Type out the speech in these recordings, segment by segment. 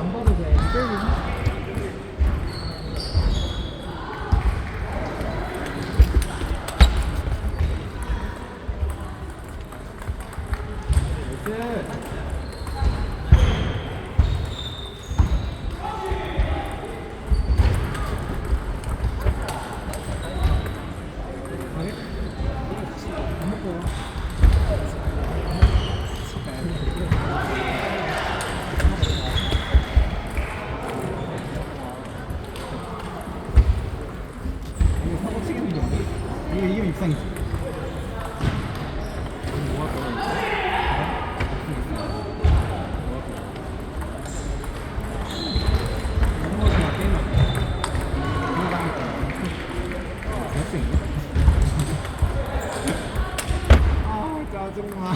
안 봐도 돼. 이거 이기면 입상이지. 뭐가 더 아 짜증나.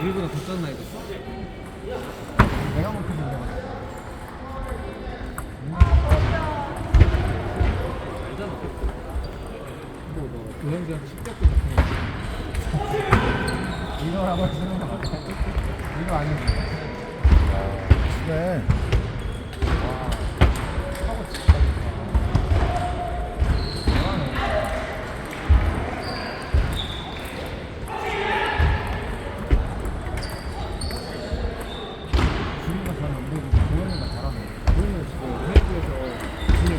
우리보다 더 짠나 이거. 내가 먹고 싶은 교현이한테 십대도 이거라고 쓰는 거 맞아? 이거 아니야? 그래. 와, 하고 진짜 잘하네. 준이가 잘 안 보이고 교현이가 잘하네. 교현이가 지금 해외에서 준이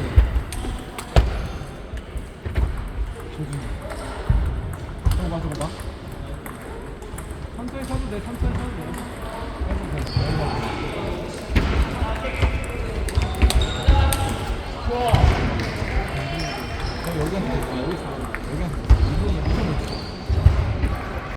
조준이 저거 봐, 저거 봐. 천천히 쳐도 돼, 천천히 쳐도 돼. 해도 돼. 좋아. 여기 앉아, 여기 잘한다. 여기 앉아.